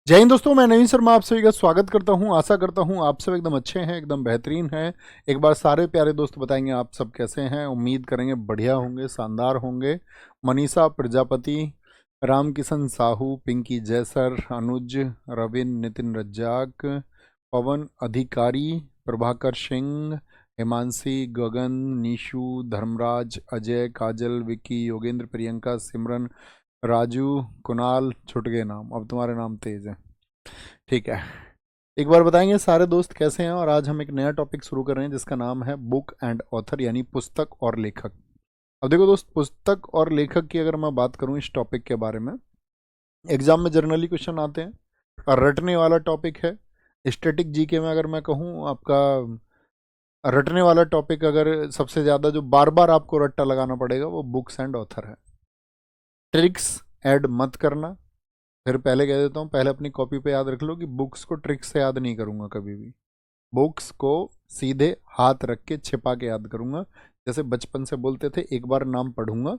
जय हिंद दोस्तों, मैं नवीन शर्मा आप सभी का स्वागत करता हूं। आशा करता हूं आप सब एकदम अच्छे हैं, एकदम बेहतरीन हैं। एक बार सारे प्यारे दोस्त बताएंगे आप सब कैसे हैं। उम्मीद करेंगे बढ़िया होंगे, शानदार होंगे। मनीषा प्रजापति, राम किशन साहू, पिंकी जैसर, अनुज, रविन, नितिन रज्जाक, पवन अधिकारी, प्रभाकर सिंह, हिमांशी, गगन, निशु, धर्मराज, अजय, काजल, विक्की, योगेंद्र, प्रियंका, सिमरन, राजू, कुणाल। छुट गए नाम, अब तुम्हारे नाम तेज हैं। ठीक है, एक बार बताएंगे सारे दोस्त कैसे हैं। और आज हम एक नया टॉपिक शुरू कर रहे हैं जिसका नाम है बुक एंड ऑथर, यानी पुस्तक और लेखक। अब देखो दोस्त, पुस्तक और लेखक की अगर मैं बात करूं इस टॉपिक के बारे में, एग्जाम में जनरली क्वेश्चन आते हैं और रटने वाला टॉपिक है। स्टैटिक जीके में अगर मैं कहूं, आपका रटने वाला टॉपिक अगर सबसे ज़्यादा जो बार बार आपको रट्टा लगाना पड़ेगा वो बुक्स एंड ऑथर है। ट्रिक्स ऐड मत करना। फिर पहले कह देता हूँ, पहले अपनी कॉपी पे याद रख लो कि बुक्स को ट्रिक से याद नहीं करूँगा कभी भी। बुक्स को सीधे हाथ रख के छिपा के याद करूँगा। जैसे बचपन से बोलते थे, एक बार नाम पढ़ूंगा,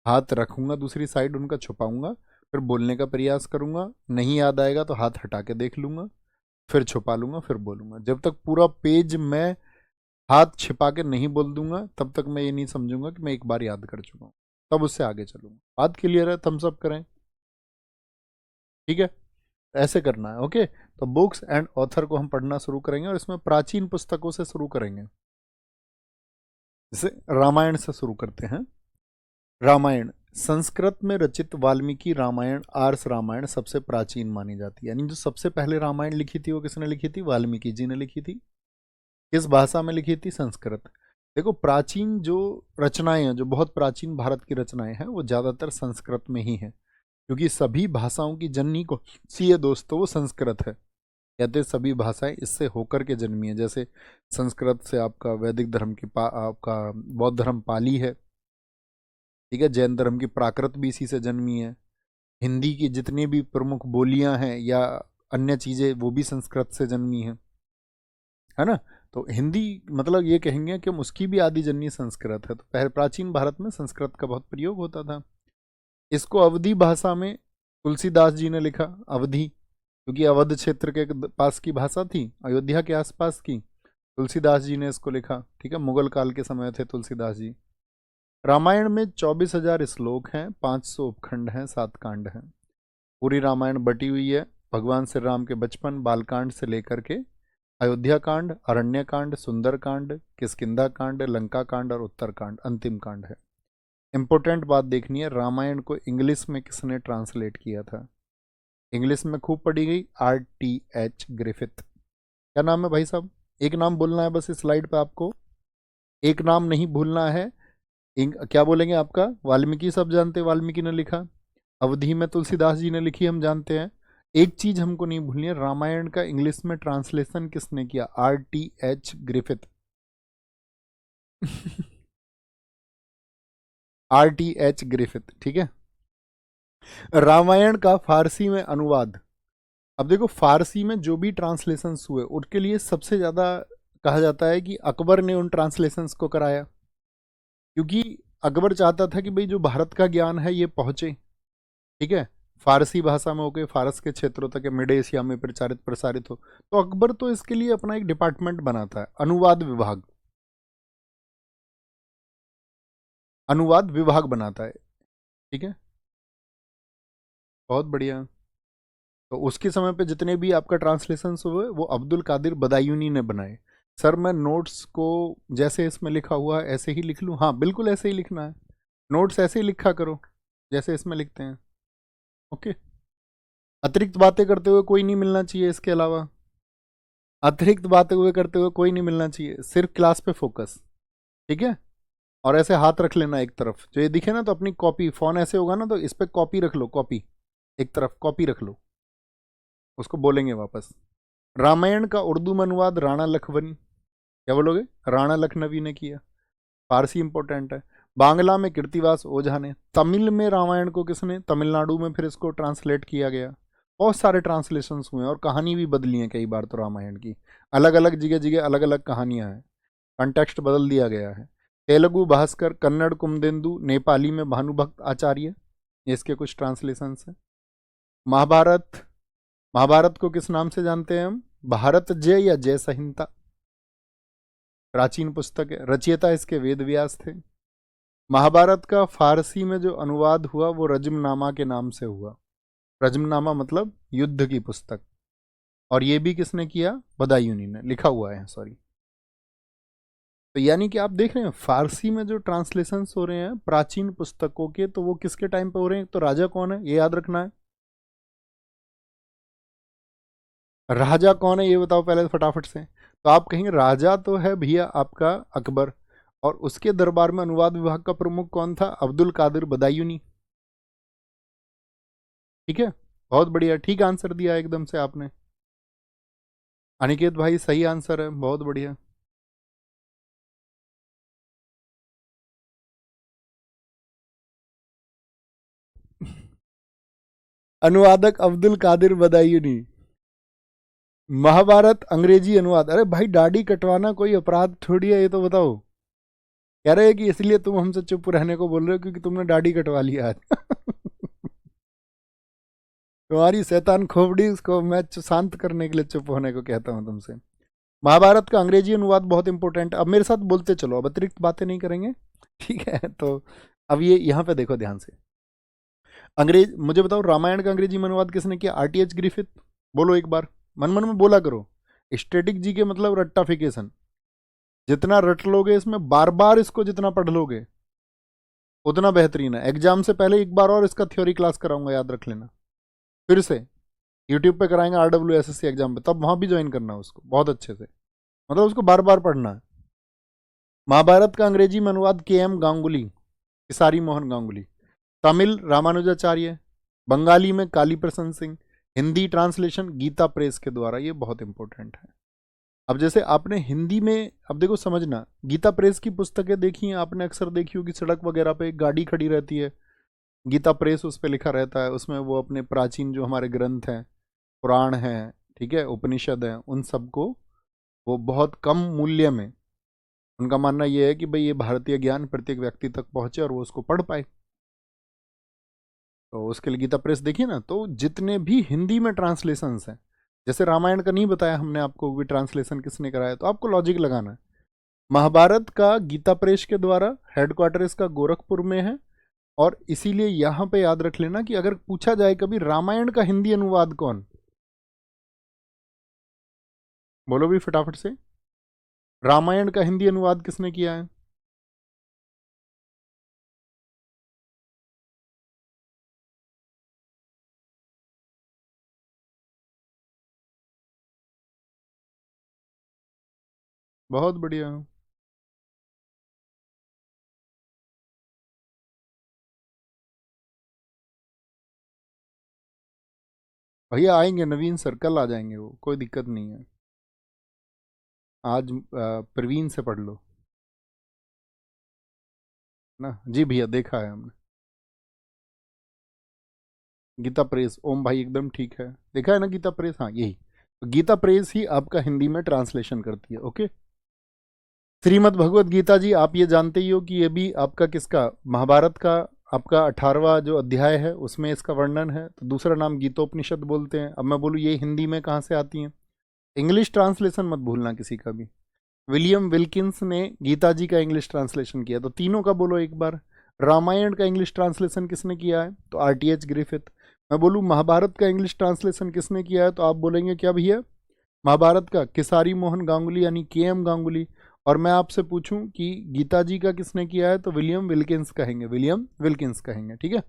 हाथ रखूंगा दूसरी साइड, उनका छुपाऊंगा, फिर बोलने का प्रयास करूंगा, नहीं याद आएगा तो हाथ हटा के देख लूंगा, फिर छुपा लूंगा, फिर बोलूंगा। जब तक पूरा पेज मैं हाथ छिपा के नहीं बोल दूंगा तब तक मैं ये नहीं समझूंगा कि मैं एक बार याद कर चुका हूँ। तब उससे आगे चलूंगा। बात क्लियर है? थम्स अप करें। ठीक है, ऐसे करना है। ओके, तो बुक्स एंड ऑथर को हम पढ़ना शुरू करेंगे और इसमें प्राचीन पुस्तकों से शुरू करेंगे। जैसे रामायण से शुरू करते हैं। रामायण संस्कृत में रचित वाल्मीकि रामायण, आर्ष रामायण सबसे प्राचीन मानी जाती है। यानी जो सबसे पहले रामायण लिखी थी वो किसने लिखी थी? वाल्मीकि जी ने लिखी थी। किस भाषा में लिखी थी? संस्कृत। देखो, प्राचीन जो रचनाएं हैं, जो बहुत प्राचीन भारत की रचनाएं हैं, वो ज़्यादातर संस्कृत में ही हैं। क्योंकि सभी भाषाओं की जननी को सी है दोस्तों, वो संस्कृत है। कहते हैं सभी भाषाएं इससे होकर के जन्मी है। जैसे संस्कृत से आपका वैदिक धर्म की आपका बौद्ध धर्म पाली है। ठीक है, जैन धर्म की प्राकृत भी इसी से जन्मी है। हिंदी की जितनी भी प्रमुख बोलियां हैं या अन्य चीज़ें, वो भी संस्कृत से जन्मी है ना। तो हिंदी मतलब ये कहेंगे कि हम उसकी भी आदि जननी संस्कृत है। तो पहले प्राचीन भारत में संस्कृत का बहुत प्रयोग होता था। इसको अवधी भाषा में तुलसीदास जी ने लिखा। अवधी क्योंकि अवध क्षेत्र के पास की भाषा थी, अयोध्या के आसपास की। तुलसीदास जी ने इसको लिखा। ठीक है, मुगल काल के समय थे तुलसीदास जी। रामायण में 24,000 श्लोक हैं, 500 उपखंड हैं, 7 कांड हैं। पूरी रामायण बटी हुई है भगवान श्री राम के बचपन, बालकांड से लेकर के अयोध्या कांड, अरण्य कांड, सुंदर कांड, किष्किंधा कांड, लंका कांड और उत्तर कांड अंतिम कांड है। इंपॉर्टेंट बात देखनी है, रामायण को इंग्लिश में किसने ट्रांसलेट किया था? इंग्लिश में खूब पढ़ी गई, RTH ग्रिफिथ। क्या नाम है भाई साहब? एक नाम बोलना है बस इस स्लाइड पे आपको, एक नाम नहीं भूलना है। क्या बोलेंगे आपका? वाल्मीकि सब जानते हैं, वाल्मीकि ने लिखा। अवधि में तुलसीदास जी ने लिखी, हम जानते हैं। एक चीज हमको नहीं भूलनी है, रामायण का इंग्लिश में ट्रांसलेशन किसने किया? RTH Griffith. RTH Griffith. ठीक है, रामायण का फारसी में अनुवाद। अब देखो, फारसी में जो भी ट्रांसलेशंस हुए उनके लिए सबसे ज़्यादा कहा जाता है कि अकबर ने उन ट्रांसलेशंस को कराया। क्योंकि अकबर चाहता था कि भाई जो भारत का ज्ञान है ये पहुँचे। ठीक है, फारसी भाषा में होके फारस के क्षेत्रों तक, मिड एशिया में प्रचारित प्रसारित हो। तो अकबर तो इसके लिए अपना एक डिपार्टमेंट बनाता है, अनुवाद विभाग। अनुवाद विभाग बनाता है। ठीक है, बहुत बढ़िया। तो उसके समय पे जितने भी आपका ट्रांसलेशन हुए वो अब्दुल कादिर बदायूनी ने बनाए। सर मैं नोट्स को जैसे इसमें लिखा हुआ है ऐसे ही लिख लूँ? हाँ बिल्कुल ऐसे ही लिखना है। नोट्स ऐसे ही लिखा करो जैसे इसमें लिखते हैं। ओके, अतिरिक्त बातें करते हुए कोई नहीं मिलना चाहिए। इसके अलावा अतिरिक्त बातें हुए करते हुए कोई नहीं मिलना चाहिए, सिर्फ क्लास पे फोकस। ठीक है, और ऐसे हाथ रख लेना एक तरफ, जो ये दिखे ना, तो अपनी कॉपी, फोन ऐसे होगा ना तो इस पर कॉपी रख लो, कॉपी एक तरफ कॉपी रख लो, उसको बोलेंगे वापस। रामायण का उर्दू में अनुवाद राणा लखनवी, क्या बोलोगे? राणा लखनवी ने किया। फारसी इंपॉर्टेंट है। बांग्ला में कीर्तिवास ओझा ने। तमिल में रामायण को किसने? तमिलनाडु में फिर इसको ट्रांसलेट किया गया। बहुत सारे ट्रांसलेशंस हुए और कहानी भी बदली है कई बार। तो रामायण की अलग अलग जगह जगह अलग अलग कहानियां हैं, कंटेक्स्ट बदल दिया गया है। तेलुगु भास्कर, कन्नड़ कुमदेंदु, नेपाली में भानुभक्त आचार्य, ये इसके कुछ ट्रांसलेशंस हैं। महाभारत महाभारत को किस नाम से जानते हैं हम? भारत जय या जय संहिता। प्राचीन पुस्तक है, रचयिता इसके वेद व्यास थे। महाभारत का फारसी में जो अनुवाद हुआ वो रजमनामा के नाम से हुआ। रजमनामा मतलब युद्ध की पुस्तक, और ये भी किसने किया? बदायूनी ने, लिखा हुआ है, सॉरी। तो यानी कि आप देख रहे हैं फारसी में जो ट्रांसलेशंस हो रहे हैं प्राचीन पुस्तकों के, तो वो किसके टाइम पे हो रहे हैं? तो राजा कौन है ये याद रखना है। राजा कौन है ये बताओ पहले फटाफट से। तो आप कहेंगे राजा तो है भैया आपका अकबर, और उसके दरबार में अनुवाद विभाग का प्रमुख कौन था? अब्दुल कादिर बदायूनी। ठीक है, बहुत बढ़िया, ठीक आंसर दिया एकदम से आपने। अनिकेत भाई सही आंसर है, बहुत बढ़िया। अनुवादक अब्दुल कादिर बदायूनी। महाभारत अंग्रेजी अनुवाद। अरे भाई दाढ़ी कटवाना कोई अपराध थोड़ी है, ये तो बताओ। कह रहे हैं कि इसलिए तुम हमसे चुप रहने को बोल रहे हो क्योंकि तुमने दाढ़ी कटवा लिया आज। तुम्हारी शैतान खोपड़ी, उसको मैं शांत करने के लिए चुप होने को कहता हूं तुमसे। महाभारत का अंग्रेजी अनुवाद बहुत इंपॉर्टेंट। अब मेरे साथ बोलते चलो, अब अतिरिक्त बातें नहीं करेंगे, ठीक है? तो अब ये यहाँ पे देखो ध्यान से। अंग्रेज, मुझे बताओ रामायण का अंग्रेजी में अनुवाद किसने किया? RTH Griffith. बोलो एक बार, मन मन में बोला करो। स्टैटिक जी के मतलब रट्टाफिकेशन, जितना रट लोगे इसमें, बार बार इसको जितना पढ़ लोगे उतना बेहतरीन है। एग्जाम से पहले एक बार और इसका थ्योरी क्लास कराऊंगा, याद रख लेना। फिर से यूट्यूब पे कराएंगे RWSSC एग्जाम पे, तब वहां भी ज्वाइन करना उसको बहुत अच्छे से, मतलब उसको बार बार पढ़ना है। महाभारत का अंग्रेजी में अनुवाद KM गांगुली, किसारी मोहन गांगुली। तमिल रामानुजाचार्य, बंगाली में काली प्रसन्न सिंह, हिंदी ट्रांसलेशन गीता प्रेस के द्वारा। ये बहुत इंपॉर्टेंट है। अब जैसे आपने हिंदी में, अब देखो समझना, गीता प्रेस की पुस्तकें देखी हैं आपने, अक्सर देखी होगी सड़क वगैरह पे एक गाड़ी खड़ी रहती है, गीता प्रेस उस पर लिखा रहता है। उसमें वो अपने प्राचीन जो हमारे ग्रंथ हैं, पुराण हैं, ठीक है, उपनिषद हैं, उन सबको वो बहुत कम मूल्य में, उनका मानना ये है कि भाई ये भारतीय ज्ञान प्रत्येक व्यक्ति तक पहुंचे और वो उसको पढ़ पाए। तो उसके लिए गीता प्रेस देखिए ना। तो जितने भी हिंदी में ट्रांसलेशंस हैं, जैसे रामायण का नहीं बताया हमने आपको भी ट्रांसलेशन किसने कराया, तो आपको लॉजिक लगाना है। महाभारत का गीता प्रेस के द्वारा, हेडक्वार्टर इसका गोरखपुर में है, और इसीलिए यहां पे याद रख लेना कि अगर पूछा जाए कभी रामायण का हिंदी अनुवाद कौन, बोलो भी फटाफट से, रामायण का हिंदी अनुवाद किसने किया है? बहुत बढ़िया। भैया आएंगे नवीन सर, कल आ जाएंगे वो, कोई दिक्कत नहीं है। आज प्रवीण से पढ़ लो ना। जी भैया देखा है हमने, गीता प्रेस, ओम भाई एकदम ठीक है, देखा है ना गीता प्रेस, हाँ यही। तो गीता प्रेस ही आपका हिंदी में ट्रांसलेशन करती है। ओके, श्रीमद् भगवत गीता जी आप ये जानते ही हो कि ये भी आपका किसका, महाभारत का आपका 18वां जो अध्याय है उसमें इसका वर्णन है। तो दूसरा नाम गीतोपनिषद बोलते हैं। अब मैं बोलूँ ये हिंदी में कहाँ से आती हैं? इंग्लिश ट्रांसलेशन मत भूलना किसी का भी। विलियम विल्किंस ने गीता जी का इंग्लिश ट्रांसलेशन किया। तो तीनों का बोलो एक बार। रामायण का इंग्लिश ट्रांसलेशन किसने किया है? तो RTH ग्रिफिथ। मैं बोलूँ महाभारत का इंग्लिश ट्रांसलेशन किसने किया है, तो आप बोलेंगे क्या भैया? महाभारत का किसारी मोहन गांगुली यानी KM गांगुली। और मैं आपसे पूछूं कि गीता जी का किसने किया है, तो विलियम विल्किंस कहेंगे, विलियम विल्किंस कहेंगे, ठीक है।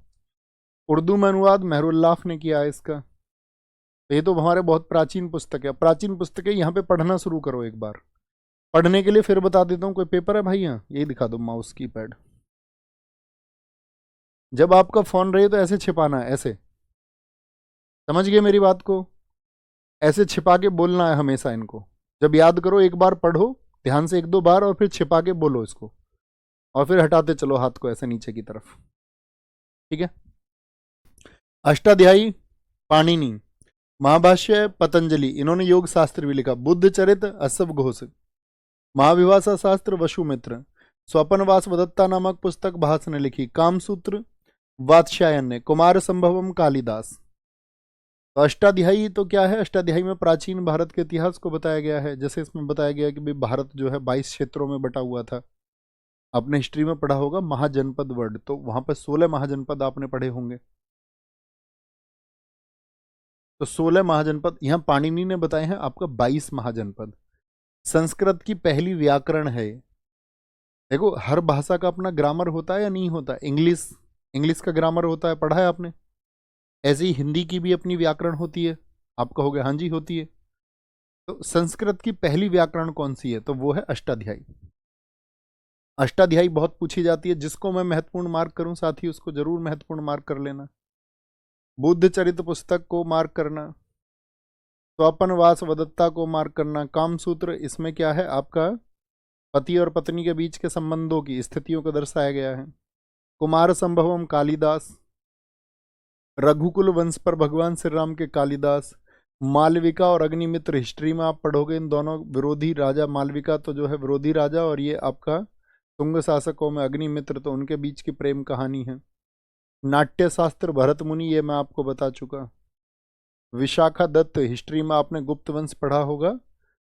उर्दू में अनुवाद मेहरुल्लाफ ने किया है इसका। तो ये तो हमारे बहुत प्राचीन पुस्तक है। प्राचीन पुस्तकें यहाँ पे पढ़ना शुरू करो एक बार। पढ़ने के लिए फिर बता देता हूँ, कोई पेपर है भाई यहाँ, यही दिखा दो माउस की पैड। जब आपका फोन रहे तो ऐसे छिपाना है, ऐसे, समझ गए मेरी बात को? ऐसे छिपा के बोलना है हमेशा इनको। जब याद करो एक बार पढ़ो ध्यान से 1-2 बार, और फिर छिपा के बोलो इसको, और फिर हटाते चलो हाथ को ऐसे नीचे की तरफ, ठीक है। अष्टाध्यायी पाणिनि, महाभाष्य पतंजलि, इन्होंने योग शास्त्र भी लिखा। बुद्ध चरित असव घोष, महाविभाषा शास्त्र वसुमित्र, स्वपनवास वदत्ता नामक पुस्तक भास ने लिखी। कामसूत्र वात्स्यायन ने, कुमार संभवम कालिदास। तो अष्टाध्यायी तो क्या है? अष्टाध्यायी में प्राचीन भारत के इतिहास को बताया गया है। जैसे इसमें बताया गया है कि भाई भारत जो है 22 क्षेत्रों में बटा हुआ था। आपने हिस्ट्री में पढ़ा होगा महाजनपद वर्ड, तो वहां पर 16 महाजनपद आपने पढ़े होंगे। तो 16 महाजनपद यहाँ पाणिनि ने बताए हैं, आपका 22 महाजनपद। संस्कृत की पहली व्याकरण है ये। देखो हर भाषा का अपना ग्रामर होता है या नहीं होता? इंग्लिश, इंग्लिश का ग्रामर होता है, पढ़ा है आपने? ऐसे ही हिंदी की भी अपनी व्याकरण होती है। आप कहोगे हाँ जी होती है। तो संस्कृत की पहली व्याकरण कौन सी है? तो वो है अष्टाध्यायी। अष्टाध्यायी बहुत पूछी जाती है। जिसको मैं महत्वपूर्ण मार्क करूं साथी, उसको जरूर महत्वपूर्ण मार्क कर लेना। बुद्ध चरित्र पुस्तक को मार्क करना, स्वपनवास वदत्ता को मार्क करना, कामसूत्र, इसमें क्या है आपका पति और पत्नी के बीच के संबंधों की स्थितियों को दर्शाया गया है। कुमार संभवम कालिदास, रघुकुल वंश पर भगवान श्री राम के कालिदास, मालविका और अग्निमित्र हिस्ट्री में आप पढ़ोगे, इन दोनों विरोधी राजा, मालविका तो जो है विरोधी राजा, और ये आपका तुंग शासकों में अग्निमित्र, तो उनके बीच की प्रेम कहानी है। नाट्य शास्त्र भरत मुनि, ये मैं आपको बता चुका। विशाखा दत्त, हिस्ट्री में आपने गुप्त वंश पढ़ा होगा,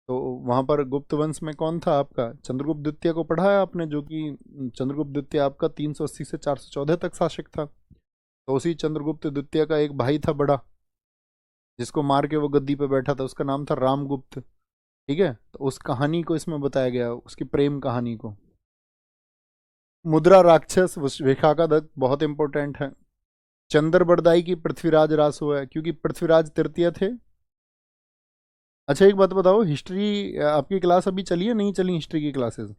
तो वहां पर गुप्त वंश में कौन था आपका? चंद्रगुप्त द्वितीय को पढ़ा है आपने, जो कि चंद्रगुप्त द्वितीय आपका 380 से 414 तक शासक था। तो उसी चंद्रगुप्त द्वितीय का एक भाई था बड़ा, जिसको मार के वो गद्दी पे बैठा था, उसका नाम था रामगुप्त। ठीक है, तो उस कहानी को इसमें बताया गया, उसकी प्रेम कहानी को। मुद्रा राक्षस, विशाखा दत्त बहुत इंपॉर्टेंट है। चंद्रबरदाई की पृथ्वीराज रासो है, क्योंकि पृथ्वीराज तृतीय थे। अच्छा एक बात बताओ, हिस्ट्री आपकी क्लास अभी चली है नहीं चली? हिस्ट्री की क्लासेस,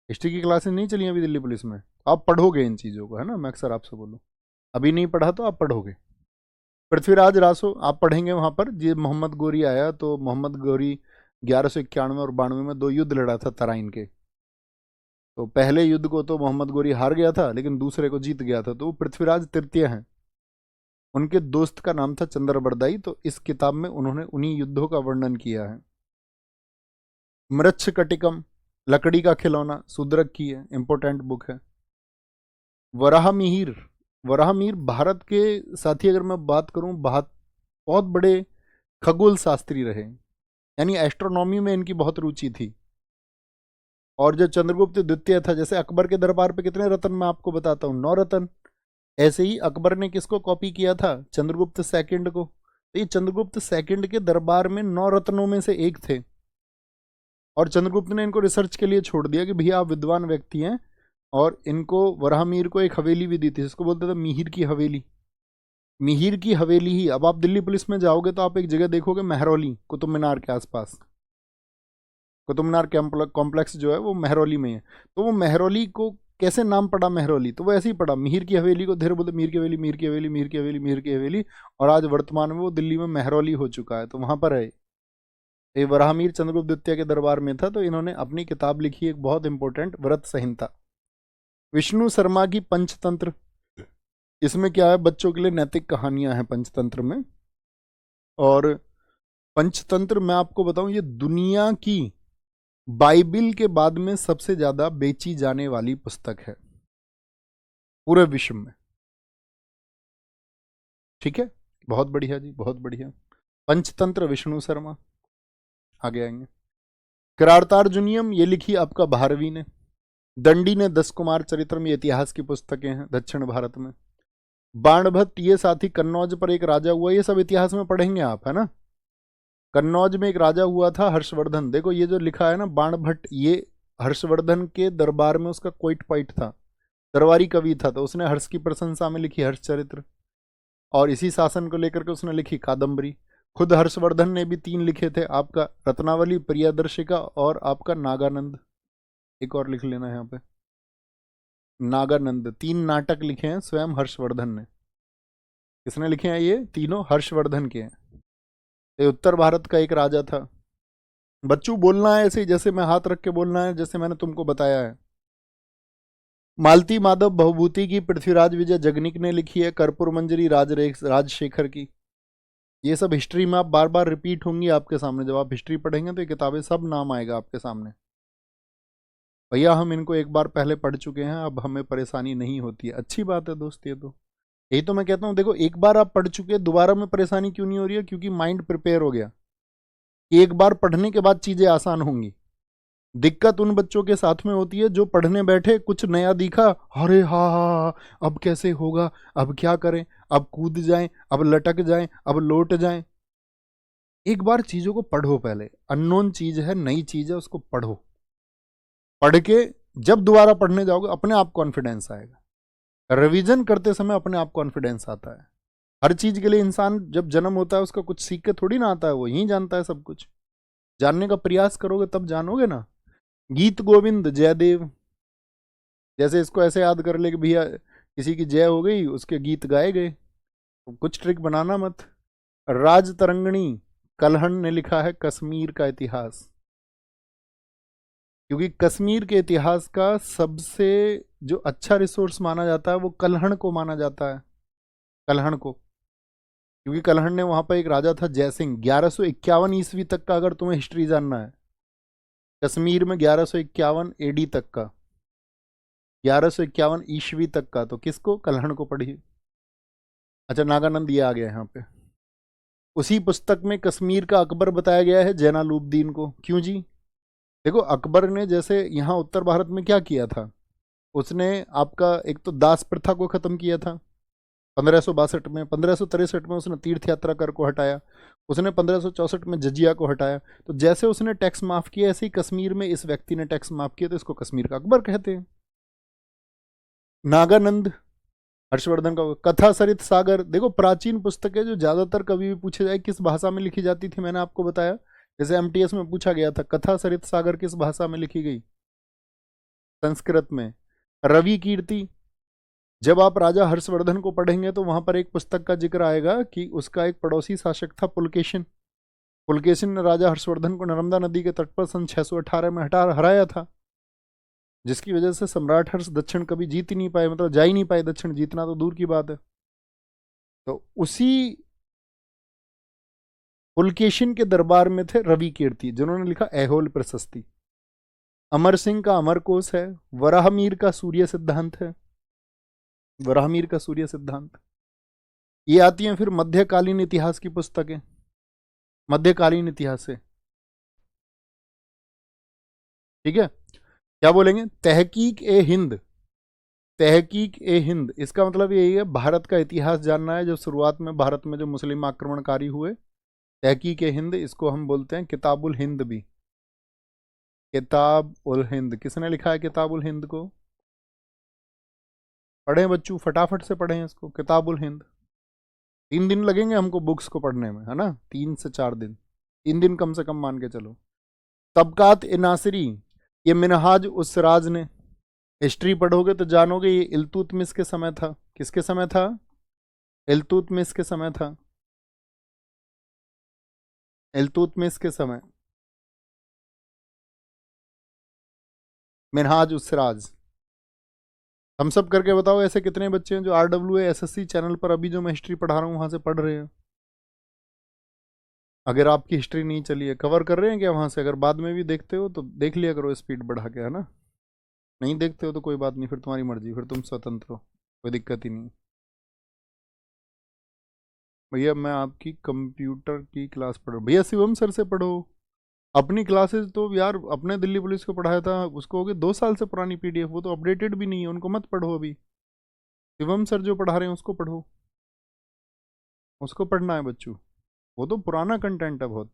हिस्ट्री की क्लासेस नहीं चली अभी दिल्ली पुलिस में? आप पढ़ोगे इन चीज़ों को, है ना? मैं अक्सर आपसे बोलूँ, अभी नहीं पढ़ा तो आप पढ़ोगे। पृथ्वीराज रासो आप पढ़ेंगे वहाँ पर। जी मोहम्मद गोरी आया, तो मोहम्मद गोरी 1191 और 92 में 2 युद्ध लड़ा था तराइन के। तो पहले युद्ध को तो मोहम्मद गोरी हार गया था, लेकिन दूसरे को जीत गया था, तो वो पृथ्वीराज तृतीय हैं। उनके दोस्त का नाम था चंद्रबरदाई, तो इस किताब में उन्होंने उन्हीं युद्धों का वर्णन किया है। मृच्छकटिकम, लकड़ी का खिलौना, शूद्रक की है, इंपॉर्टेंट बुक है। वराहमिहिर, वराहमिहिर भारत के साथी अगर मैं बात करूं, बहुत बड़े खगोल शास्त्री रहे, यानी एस्ट्रोनॉमी में इनकी बहुत रुचि थी। और जो चंद्रगुप्त द्वितीय था, जैसे अकबर के दरबार पे कितने रत्न मैं आपको बताता हूँ, 9 रत्न, ऐसे ही अकबर ने किसको कॉपी किया था? चंद्रगुप्त सेकंड को। तो ये चंद्रगुप्त सेकंड के दरबार में 9 रत्नों में से एक थे, और चंद्रगुप्त ने इनको रिसर्च के लिए छोड़ दिया कि भैया आप विद्वान व्यक्ति हैं, और इनको वराहमीर को एक हवेली भी दी थी, जिसको बोलते थे मिहिर की हवेली। मिहिर की हवेली ही, अब आप दिल्ली पुलिस में जाओगे तो आप एक जगह देखोगे महरौली, कुतुब मीनार के आसपास। कुतुब मीनार कॉम्प्लेक्स जो है वो महरौली में है। तो वो महरौली को कैसे नाम पड़ा महरौली? तो वो ऐसे ही पड़ा, मिहिर की हवेली को धीरे बोलते मीर की हवेली, मीर की हवेली, मीर की हवेली, मीर की हवेली, और आज वर्तमान में वो दिल्ली में महरौली हो चुका है, तो वहां पर है। ये वराहमीर चंद्रगुप्त द्वितीय के दरबार में था, तो इन्होंने अपनी किताब लिखी एक बहुत इंपॉर्टेंट, व्रत संहिता। विष्णु शर्मा की पंचतंत्र, इसमें क्या है, बच्चों के लिए नैतिक कहानियां हैं पंचतंत्र में। और पंचतंत्र मैं आपको बताऊं, ये दुनिया की बाइबिल के बाद में सबसे ज्यादा बेची जाने वाली पुस्तक है पूरे विश्व में। ठीक है, बहुत बढ़िया जी, बहुत बढ़िया। पंचतंत्र विष्णु शर्मा। आगे आएंगे। करारतार्जुनियम, ये लिखी आपका भारवी ने। दंडी ने 10 कुमार चरित्रम, ये इतिहास की पुस्तकें हैं दक्षिण भारत में। बाणभट्ट, ये साथी कन्नौज पर एक राजा हुआ, ये सब इतिहास में पढ़ेंगे आप, है ना? कन्नौज में एक राजा हुआ था हर्षवर्धन। देखो ये जो लिखा है ना बाणभट्ट, ये हर्षवर्धन के दरबार में उसका कोइट पाइट था, दरबारी कवि था, तो उसने हर्ष की प्रशंसा में लिखी हर्ष चरित्र, और इसी शासन को लेकर के उसने लिखी कादम्बरी। खुद हर्षवर्धन ने भी 3 लिखे थे, आपका रत्नावली, प्रियदर्शिका और आपका नागानंद। एक और लिख लेना यहाँ पे, नागानंद। 3 नाटक लिखे हैं स्वयं हर्षवर्धन ने। किसने लिखे हैं? ये तीनों हर्षवर्धन के हैं। ये उत्तर भारत का एक राजा था। बच्चों बोलना है ऐसे ही, जैसे मैं हाथ रख के बोलना है, जैसे मैंने तुमको बताया है। मालती माधव बहुभूति की पृथ्वीराज विजय जगनिक ने लिखी है। कर्पूर मंजरी राजशेखर की। ये सब हिस्ट्री में आप बार बार रिपीट होंगी आपके सामने, जब आप हिस्ट्री पढ़ेंगे तो ये किताबें सब नाम आएगा आपके सामने। भैया हम इनको एक बार पहले पढ़ चुके हैं, अब हमें परेशानी नहीं होती है। अच्छी बात है दोस्त ये तो, यही तो मैं कहता हूँ, देखो एक बार आप पढ़ चुके, दोबारा में परेशानी क्यों नहीं हो रही है? क्योंकि माइंड प्रिपेयर हो गया। एक बार पढ़ने के बाद चीजें आसान होंगी। दिक्कत उन बच्चों के साथ में होती है जो पढ़ने बैठे, कुछ नया दिखा, अरे हाँ हाँ हाँ, अब कैसे होगा, अब क्या करें, अब कूद जाएं, अब लटक जाएं, अब लौट जाएं। एक बार चीजों को पढ़ो, पहले अननोन चीज है, नई चीज है, उसको पढ़ो। पढ़ के जब दोबारा पढ़ने जाओगे अपने आप कॉन्फिडेंस आएगा। रिवीजन करते समय अपने आप कॉन्फिडेंस आता है। हर चीज के लिए इंसान जब जन्म होता है उसका कुछ सीख के थोड़ी ना आता है, वो यही जानता है सब कुछ। जानने का प्रयास करोगे तब जानोगे ना। गीत गोविंद जयदेव, जैसे इसको ऐसे याद कर ले कि भैया किसी की जय हो गई, उसके गीत गाए गए, तो कुछ ट्रिक बनाना मत। राज तरंगणी कलहण ने लिखा है कश्मीर का इतिहास, क्योंकि कश्मीर के इतिहास का सबसे जो अच्छा रिसोर्स माना जाता है वो कलहण को माना जाता है। कलहण को, क्योंकि कलहण ने वहां पर एक राजा था जयसिंह, 1151 ईस्वी तक का अगर तुम्हें हिस्ट्री जानना है, कश्मीर में 1151 एडी तक का, 1151 ईस्वी तक का, तो किसको? कलहण को पढ़िए। अच्छा, नागानंद ये आ गया यहाँ पे। उसी पुस्तक में कश्मीर का अकबर बताया गया है जैनालुब्दीन को। क्यों जी? देखो अकबर ने जैसे यहाँ उत्तर भारत में क्या किया था, उसने आपका एक तो दास प्रथा को खत्म किया था 1562 में, 1563 में उसने तीर्थ यात्रा कर को हटाया, उसने 1564 में जजिया को हटाया। तो जैसे उसने टैक्स माफ किया, ऐसे ही कश्मीर में इस व्यक्ति ने टैक्स माफ किया, तो इसको कश्मीर का अकबर कहते हैं। नागानंद, हर्षवर्धन का कथा सरित सागर, देखो प्राचीन पुस्तक है जो ज्यादातर कभी भी पूछे जाए किस भाषा में लिखी जाती थी, मैंने आपको बताया। जैसे एमटीएस में पूछा गया था कथा सरित सागर किस भाषा में लिखी गई, संस्कृत में। रवि कीर्ति, जब आप राजा हर्षवर्धन को पढ़ेंगे तो वहां पर एक पुस्तक का जिक्र आएगा कि उसका एक पड़ोसी शासक था पुलकेशिन। पुलकेशिन ने राजा हर्षवर्धन को नर्मदा नदी के तट पर सन 618 में हराया था, जिसकी वजह से सम्राट हर्ष दक्षिण कभी जीत ही नहीं पाए, मतलब जा ही नहीं पाए दक्षिण, जीतना तो दूर की बात है। तो उसी पुलकेशिन के दरबार में थे रवि कीर्ति, जिन्होंने लिखा ऐहोल प्रशस्ति। अमर सिंह का अमरकोश है। वराहमीर का सूर्य सिद्धांत है, वराहमीर का सूर्य सिद्धांत। ये आती हैं फिर मध्यकालीन इतिहास की पुस्तकें, मध्यकालीन इतिहास से। ठीक है, क्या बोलेंगे? तहकीक ए हिंद, तहकीक ए हिंद, इसका मतलब यही है भारत का इतिहास जानना है। जो शुरुआत में भारत में जो मुस्लिम आक्रमणकारी हुए, तहकीक ए हिंद, इसको हम बोलते हैं किताबुल हिंद भी। किताब उल हिंद, किसने लिखा है किताब उल हिंद को? पढ़ें बच्चों, फटाफट से पढ़ें इसको, किताब उल हिंद। 3 दिन लगेंगे हमको बुक्स को पढ़ने में, है ना, 3 से 4 दिन, 3 दिन कम से कम मान के चलो। तबकात ए नासिरी, ये मिनहाज उस सिराज ने। हिस्ट्री पढ़ोगे तो जानोगे ये इल्तुतमिश के समय था। किसके समय था? इल्तुतमिश के समय था, इल्तुतमिश के समय। मिनहाज उस सिराज। हम सब करके बताओ ऐसे कितने बच्चे हैं जो RWA SSC चैनल पर अभी जो मैं हिस्ट्री पढ़ा रहा हूँ वहां से पढ़ रहे हैं? अगर आपकी हिस्ट्री नहीं चली है, कवर कर रहे हैं क्या वहां से? अगर बाद में भी देखते हो तो देख लिया करो स्पीड बढ़ा के, है ना। नहीं देखते हो तो कोई बात नहीं, फिर तुम्हारी मर्जी, फिर तुम स्वतंत्र हो, कोई दिक्कत ही नहीं। भैया मैं आपकी कंप्यूटर की क्लास पढ़ रहा हूँ, भैया शिवम सर से पढ़ो। अपनी क्लासेस तो यार अपने दिल्ली पुलिस को पढ़ाया था, उसको हो गए 2 साल से पुरानी PDF, वो तो अपडेटेड भी नहीं है, उनको मत पढ़ो अभी। शिवम सर जो पढ़ा रहे हैं उसको पढ़ो, उसको पढ़ना है बच्चों, वो तो पुराना कंटेंट है बहुत।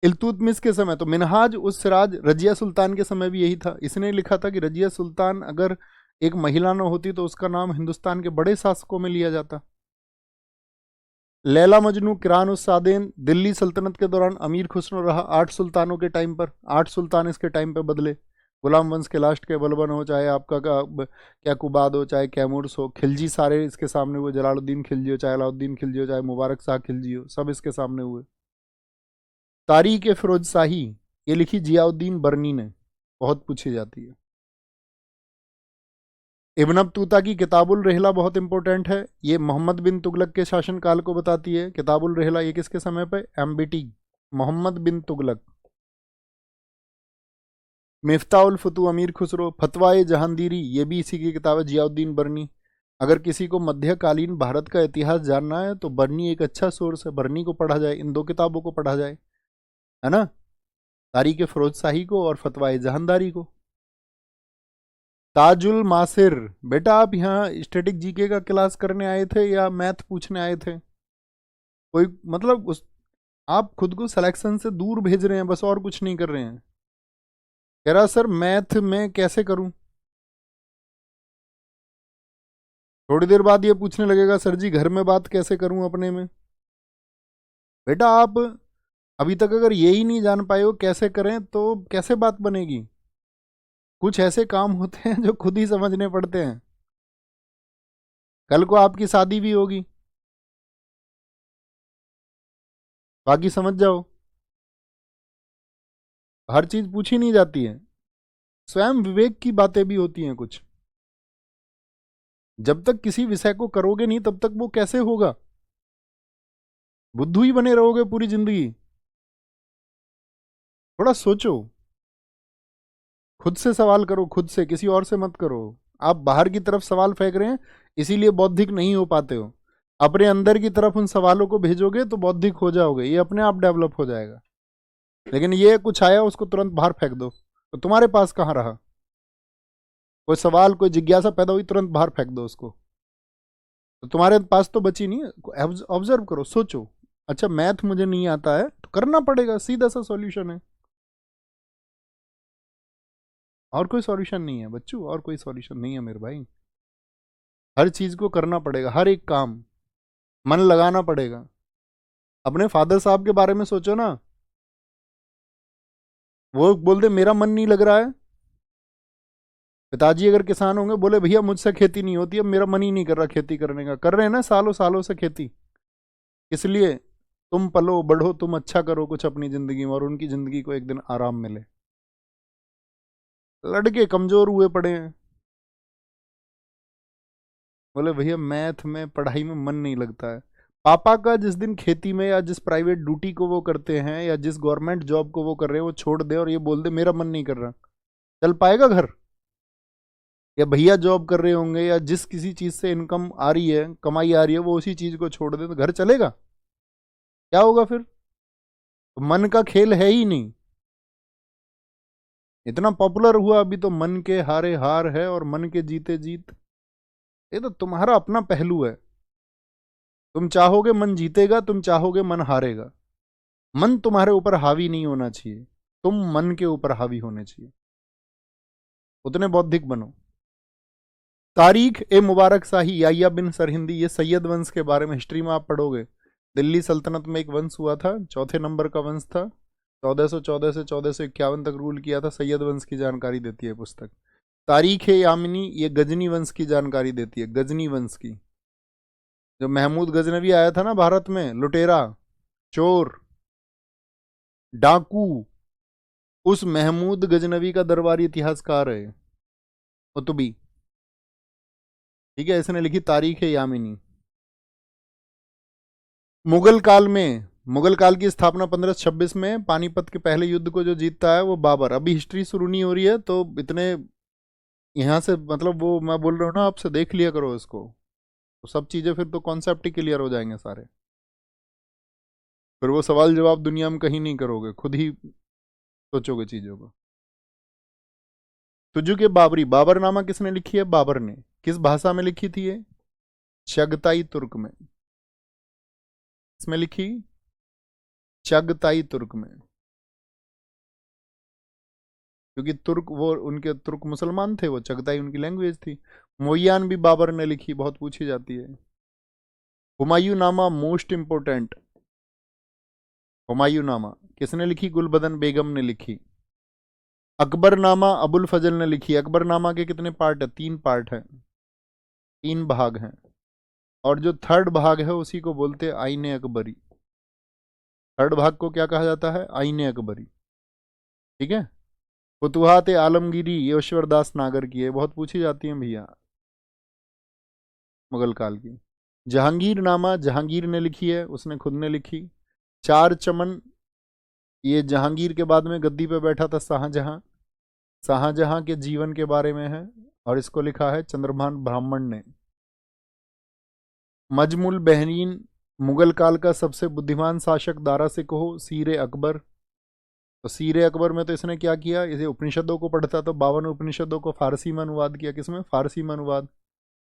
इल्तुतमिश के समय तो मिनहाज उस सिराज, रजिया सुल्तान के समय भी यही था। इसने लिखा था कि रजिया सुल्तान अगर एक महिला न होती तो उसका नाम हिंदुस्तान के बड़े शासकों में लिया जाता। लैला मजनू किरान उस सादेन, दिल्ली सल्तनत के दौरान अमीर खुसरो रहा 8 सुल्तानों के टाइम पर, 8 सुल्तान इसके टाइम पर बदले। गुलाम वंश के लास्ट के बलबन हो, चाहे आपका क्या कुबाद हो, चाहे कैमूर्स हो, खिलजी सारे इसके सामने हुए, जलालुद्दीन खिलजी हो, चाहे अलाउद्दीन खिलजी हो, चाहे मुबारक शाह खिलजी हो, सब इसके सामने हुए। तारीख ए फिरोज शाही, ये लिखी जियाउद्दीन बर्नी ने, बहुत पूछी जाती है। इब्न बतूता की किताबुल रहला बहुत इंपॉर्टेंट है, ये मोहम्मद बिन तुगलक के शासनकाल को बताती है। किताबुल रहला ये किसके समय पे? MBT, मोहम्मद बिन तुगलक। मिफ्ताउल फतू अमीर खुसरो, फतवाए जहांदीरी, ये भी इसी की किताब है, जियाउद्दीन बर्नी। अगर किसी को मध्यकालीन भारत का इतिहास जानना है तो बरनी एक अच्छा सोर्स है, बरनी को पढ़ा जाए, इन दो किताबों को पढ़ा जाए, है ना, तारीख फिरोज शाही को और फतवाए जहांदारी को। ताजुल मासिर, बेटा आप यहाँ स्टैटिक जीके का क्लास करने आए थे या मैथ पूछने आए थे? कोई मतलब उस, आप खुद को सिलेक्शन से दूर भेज रहे हैं बस, और कुछ नहीं कर रहे हैं। कह रहा सर मैथ में कैसे करूं, थोड़ी देर बाद ये पूछने लगेगा सर जी घर में बात कैसे करूं अपने में। बेटा आप अभी तक अगर यही नहीं जान पाए हो कैसे करें तो कैसे बात बनेगी। कुछ ऐसे काम होते हैं जो खुद ही समझने पड़ते हैं। कल को आपकी शादी भी होगी, बाकी समझ जाओ, हर चीज पूछी नहीं जाती है, स्वयं विवेक की बातें भी होती हैं कुछ। जब तक किसी विषय को करोगे नहीं तब तक वो कैसे होगा, बुद्धू ही बने रहोगे पूरी जिंदगी। थोड़ा सोचो, खुद से सवाल करो, खुद से, किसी और से मत करो। आप बाहर की तरफ सवाल फेंक रहे हैं इसीलिए बौद्धिक नहीं हो पाते हो। अपने अंदर की तरफ उन सवालों को भेजोगे तो बौद्धिक हो जाओगे, ये अपने आप डेवलप हो जाएगा। लेकिन ये कुछ आया उसको तुरंत बाहर फेंक दो तो तुम्हारे पास कहाँ रहा। कोई सवाल कोई जिज्ञासा पैदा हुई तुरंत बाहर फेंक दो उसको, तो तुम्हारे पास तो बची नहीं। ऑब्जर्व करो, सोचो, अच्छा मैथ मुझे नहीं आता है तो करना पड़ेगा, सीधा सा सॉल्यूशन है। और कोई सॉल्यूशन नहीं है बच्चों, और कोई सॉल्यूशन नहीं है मेरे भाई। हर चीज को करना पड़ेगा, हर एक काम मन लगाना पड़ेगा। अपने फादर साहब के बारे में सोचो ना, वो बोलते मेरा मन नहीं लग रहा है। पिताजी अगर किसान होंगे बोले भैया मुझसे खेती नहीं होती, अब मेरा मन ही नहीं कर रहा खेती करने का। कर रहे हैं ना सालों सालों से खेती, इसलिए तुम पलो बढ़ो, तुम अच्छा करो कुछ अपनी जिंदगी में और उनकी जिंदगी को एक दिन आराम मिले। लड़के कमजोर हुए पड़े हैं, बोले भैया मैथ में पढ़ाई में मन नहीं लगता है। पापा का जिस दिन खेती में या जिस प्राइवेट ड्यूटी को वो करते हैं या जिस गवर्नमेंट जॉब को वो कर रहे हैं वो छोड़ दे और ये बोल दे मेरा मन नहीं कर रहा, चल पाएगा घर? या भैया जॉब कर रहे होंगे या जिस किसी चीज से इनकम आ रही है, कमाई आ रही है, वो उसी चीज को छोड़ दे तो घर चलेगा? क्या होगा फिर? तो मन का खेल है ही नहीं। इतना पॉपुलर हुआ अभी तो मन के हारे हार है और मन के जीते जीत। ये तो तुम्हारा अपना पहलू है, तुम चाहोगे मन जीतेगा, तुम चाहोगे मन हारेगा। मन तुम्हारे ऊपर हावी नहीं होना चाहिए, तुम मन के ऊपर हावी होने चाहिए, उतने बौद्धिक बनो। तारीख ए मुबारक शाही याह्या बिन सरहिंदी, ये सैयद वंश के बारे में हिस्ट्री में आप पढ़ोगे। दिल्ली सल्तनत में एक वंश हुआ था, चौथे नंबर का वंश था, 1414 से 1451 तक रूल किया था। सैयद वंश की जानकारी देती है पुस्तक। तारीख ए यामिनी, ये गजनी वंश की जानकारी देती है, गजनी वंश की। जो महमूद गजनवी आया था ना भारत में, लुटेरा, चोर, डाकू, उस महमूद गजनवी का दरबारी इतिहासकार है कुतुबी। ठीक है, इसने लिखी तारीख है यामिनी। मुगल काल में, मुगल काल की स्थापना 1526 में, पानीपत के पहले युद्ध को जो जीतता है वो बाबर। अभी हिस्ट्री शुरू नहीं हो रही है तो इतने यहाँ से मतलब वो मैं बोल रहा हूँ ना आपसे, देख लिया करो इसको, तो सब चीजें फिर तो कॉन्सेप्ट ही क्लियर हो जाएंगे सारे। फिर वो सवाल जवाब दुनिया में कहीं नहीं करोगे, खुद ही सोचोगे चीजों को। तुझु के बाबरी, बाबरनामा किसने लिखी है? बाबर ने। किस भाषा में लिखी थी ये? चगताई तुर्क में। इसमें लिखी चगताई तुर्क में, क्योंकि तुर्क वो उनके तुर्क मुसलमान थे, वो चगताई उनकी लैंग्वेज थी। मोयान भी बाबर ने लिखी, बहुत पूछी जाती है। हुमायूं नामा मोस्ट इंपोर्टेंट, हुमायूं नामा किसने लिखी? गुलबदन बेगम ने लिखी। अकबरनामा अबुल फजल ने लिखी। अकबरनामा के कितने पार्ट है? 3 पार्ट है, 3 भाग हैं, और जो थर्ड भाग है उसी को बोलते हैं आईने अकबरी। थर्ड भाग को क्या कहा जाता है? आईने अकबरी। ठीक है। फुतुहात आलमगीरी, ये ईश्वर दास नागर की है, बहुत पूछी जाती है भैया, मुगल काल की। जहांगीर नामा जहांगीर ने लिखी है, उसने खुद ने लिखी। चार चमन, ये जहांगीर के बाद में गद्दी पे बैठा था शाहजहां, शाहजहां के जीवन के बारे में है, और इसको लिखा है चंद्रभान ब्राह्मण ने। मजमुल बहरीन मुगल काल का सबसे बुद्धिमान शासक दारा से कहो सीरे अकबर। तो सीरे अकबर में तो इसने क्या किया, इसे उपनिषदों को पढ़ता तो 52 उपनिषदों को फारसी में अनुवाद किया, किसमें, फारसी में अनुवाद।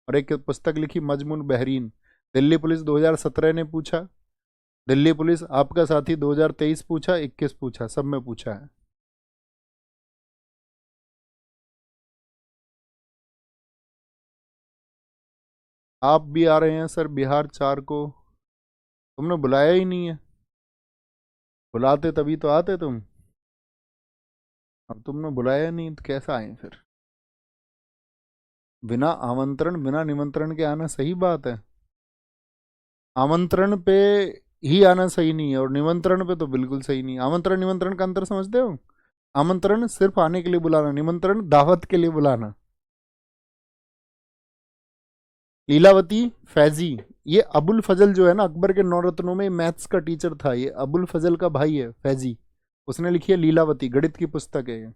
और एक पुस्तक लिखी मजमुल बहरीन। दिल्ली पुलिस 2017 ने पूछा, दिल्ली पुलिस आपका साथी 2023 पूछा, 21 पूछा, सब में पूछा है। आप भी आ रहे हैं सर बिहार 4 को, तुमने बुलाया ही नहीं है, बुलाते तभी तो आते तुम, अब तुमने बुलाया नहीं तो कैसा आए फिर। बिना आमंत्रण बिना निमंत्रण के आना सही बात है? आमंत्रण पे ही आना सही नहीं है और निमंत्रण पे तो बिल्कुल सही नहीं। आमंत्रण निमंत्रण का अंतर समझते हो? आमंत्रण सिर्फ आने के लिए बुलाना, निमंत्रण दावत के लिए बुलाना। लीलावती फैजी, ये अबुल फजल जो है ना, अकबर के नौरत्नों में मैथ्स का टीचर था, ये अबुल फजल का भाई है फैजी, उसने लिखी है लीलावती, गणित की पुस्तक है ये।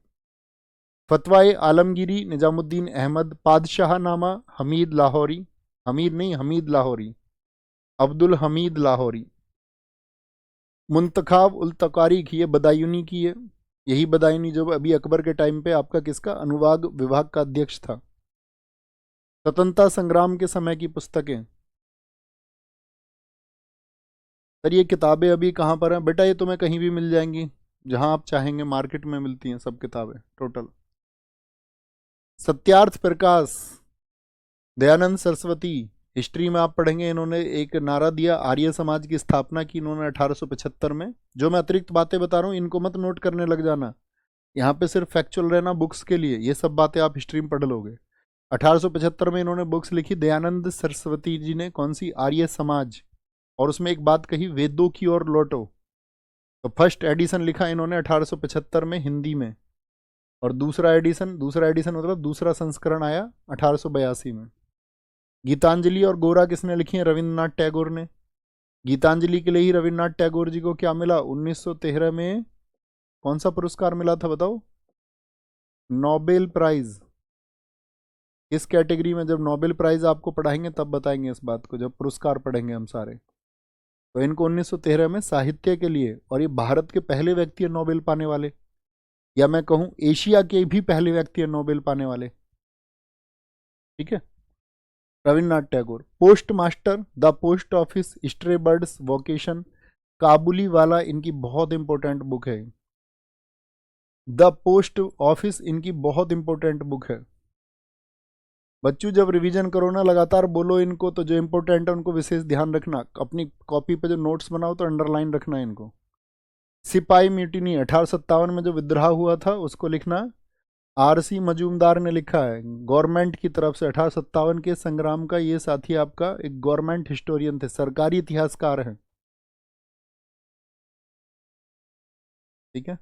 फतवाए आलमगीरी निजामुद्दीन अहमद, पादशाहनामा हमीद लाहौरी, हमीद नहीं हमीद लाहौरी, अब्दुल हमीद लाहौरी। मुंतखाब उल तकारीख, ये बदायूनी की है, यही बदायूनी जो अभी अकबर के टाइम पे आपका किसका अनुवाद विभाग का अध्यक्ष था। स्वतंत्रता संग्राम के समय की पुस्तकें। सर ये किताबें अभी कहाँ पर हैं बेटा? ये तुम्हें कहीं भी मिल जाएंगी, जहां आप चाहेंगे मार्केट में मिलती हैं सब किताबें टोटल। सत्यार्थ प्रकाश, दयानंद सरस्वती, हिस्ट्री में आप पढ़ेंगे, इन्होंने एक नारा दिया, आर्य समाज की स्थापना की इन्होंने 1875 में। जो मैं अतिरिक्त बातें बता रहा हूँ इनको मत नोट करने लग जाना, यहाँ पे सिर्फ फैक्चुअल रहना बुक्स के लिए, ये सब बातें आप हिस्ट्री में पढ़ लोगे। 1875 में इन्होंने बुक्स लिखी, दयानंद सरस्वती जी ने, कौन सी, आर्य समाज, और उसमें एक बात कही, वेदों की ओर लौटो। तो फर्स्ट एडिशन लिखा इन्होंने 1875 में हिंदी में, और दूसरा एडिशन मतलब दूसरा संस्करण आया 1882 में। गीतांजलि और गोरा किसने लिखी है? रविन्द्रनाथ टैगोर ने। गीतांजलि के लिए ही रविन्द्रनाथ टैगोर जी को क्या मिला 1913 में? कौन सा पुरस्कार मिला था बताओ? Nobel prize. किस कैटेगरी में? जब नोबेल प्राइज आपको पढ़ाएंगे तब बताएंगे इस बात को, जब पुरस्कार पढ़ेंगे हम सारे। तो इनको 1913 में साहित्य के लिए, और ये भारत के पहले व्यक्ति है नोबेल पाने वाले, या मैं कहूं एशिया के भी पहले व्यक्ति है नोबेल पाने वाले। ठीक है, Rabindranath Tagore. Postmaster, the post office, stray birds vocation, Kabuliwala इनकी बहुत इंपॉर्टेंट बुक है। द पोस्ट ऑफिस इनकी बहुत इंपॉर्टेंट बुक है। बच्चों जब रिवीजन करो ना लगातार बोलो इनको, तो जो इंपॉर्टेंट है उनको विशेष ध्यान रखना, अपनी कॉपी पे जो नोट्स बनाओ तो अंडरलाइन रखना इनको। सिपाही म्यूटिनी 1857 में जो विद्रोह हुआ था उसको लिखना, आरसी मजूमदार ने लिखा है, गवर्नमेंट की तरफ से। 1857 के संग्राम का ये साथी आपका एक गवर्नमेंट हिस्टोरियन थे, सरकारी इतिहासकार हैं। ठीक है,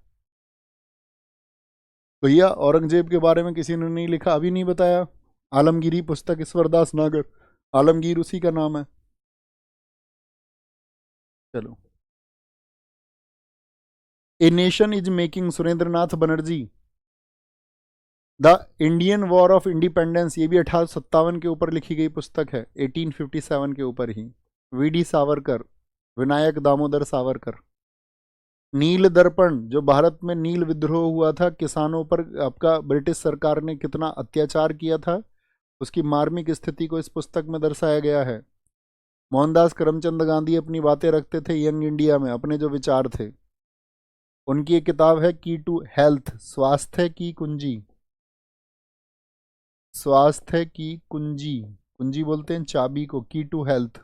भैया औरंगजेब के बारे में किसी ने नहीं लिखा, अभी नहीं बताया। आलमगीरी पुस्तक, ईश्वरदास नागर, आलमगीर उसी का नाम है। चलो, a nation is making, Surendranath Banerjee. The Indian war of independence, ये भी 1857 के ऊपर लिखी गई पुस्तक है, 1857 के ऊपर ही। वीडी सावरकर, विनायक दामोदर सावरकर। नील दर्पण, जो भारत में नील विद्रोह हुआ था, किसानों पर आपका ब्रिटिश सरकार ने कितना अत्याचार किया था, उसकी मार्मिक स्थिति को इस पुस्तक में दर्शाया गया है। मोहनदास करमचंद गांधी अपनी बातें रखते थे यंग इंडिया में, अपने जो विचार थे। उनकी एक किताब है की टू हेल्थ, स्वास्थ्य की कुंजी, स्वास्थ्य की कुंजी, कुंजी बोलते हैं चाबी को, key to health.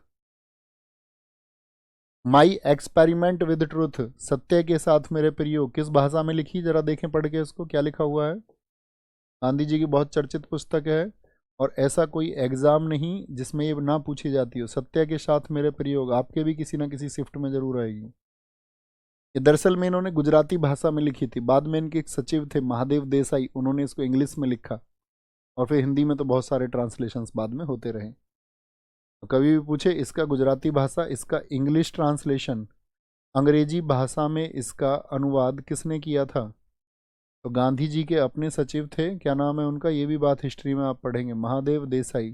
My experiment with truth, सत्य के साथ मेरे प्रयोग, किस भाषा में लिखी, जरा देखें पढ़ के इसको, क्या लिखा हुआ है। गांधी जी की बहुत चर्चित पुस्तक है, और ऐसा कोई एग्जाम नहीं जिसमें ये ना पूछी जाती हो। सत्य के साथ मेरे प्रयोग आपके भी किसी ना किसी शिफ्ट में जरूर आएगी। ये दरअसल में इन्होंने गुजराती भाषा में लिखी थी, बाद में इनके एक सचिव थे महादेव देसाई, उन्होंने इसको इंग्लिश में लिखा, और फिर हिंदी में तो बहुत सारे ट्रांसलेशंस बाद में होते रहे। तो कभी भी पूछे इसका गुजराती भाषा, इसका इंग्लिश ट्रांसलेशन, अंग्रेजी भाषा में इसका अनुवाद किसने किया था? तो गांधी जी के अपने सचिव थे, क्या नाम है उनका, ये भी बात हिस्ट्री में आप पढ़ेंगे, महादेव देसाई।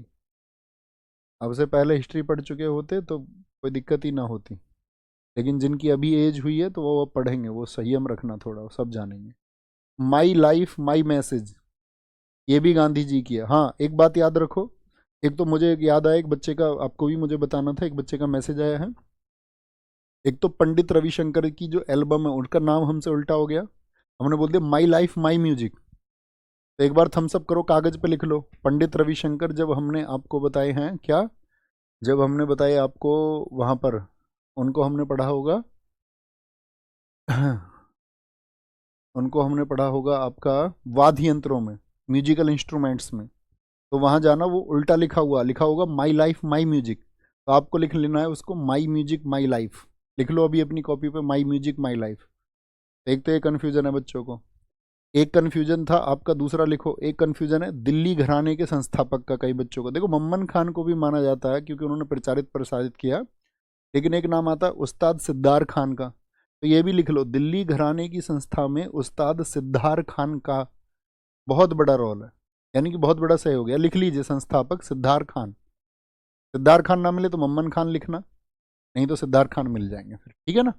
अब से पहले हिस्ट्री पढ़ चुके होते तो कोई दिक्कत ही ना होती, लेकिन जिनकी अभी एज हुई है तो वो पढ़ेंगे, वो संयम रखना थोड़ा, वो सब जानेंगे। माई लाइफ माई मैसेज, ये भी गांधी जी की है। हाँ, एक बात याद रखो, एक तो मुझे याद आया, एक बच्चे का, आपको भी मुझे बताना था, एक बच्चे का मैसेज आया है। एक तो पंडित रविशंकर की जो एल्बम है उनका नाम हमसे उल्टा हो गया, हमने बोल दिया माई लाइफ माई म्यूजिक। तो एक बार थम्स अप करो, कागज पे लिख लो, पंडित रविशंकर जब हमने आपको बताए हैं क्या, जब हमने बताए आपको वहां पर, उनको हमने पढ़ा होगा उनको हमने पढ़ा होगा आपका वाद्य यंत्रों में, म्यूजिकल इंस्ट्रूमेंट्स में। तो वहां जाना, वो उल्टा लिखा होगा माई लाइफ माई म्यूजिक, तो आपको लिख लेना है उसको माई म्यूजिक माई लाइफ। लिख लो अभी अपनी कॉपी पे माई म्यूजिक माई लाइफ। एक तो ये कन्फ्यूजन है बच्चों को, एक कन्फ्यूजन था आपका, दूसरा लिखो, एक कन्फ्यूजन है दिल्ली घराने के संस्थापक का कई बच्चों को। देखो मम्मन खान को भी माना जाता है क्योंकि उन्होंने प्रचारित प्रसारित किया, लेकिन एक नाम आता है उस्ताद सिद्धार खान का, तो ये भी लिख लो, दिल्ली घराने की संस्था में उस्ताद सिद्धार खान का बहुत बड़ा रोल है, यानी कि बहुत बड़ा सहयोग है। लिख लीजिए संस्थापक सिद्धार खान, सिद्धार खान ना मिले तो मम्मन खान लिखना, नहीं तो सिद्धार खान मिल जाएंगे फिर, ठीक है ना।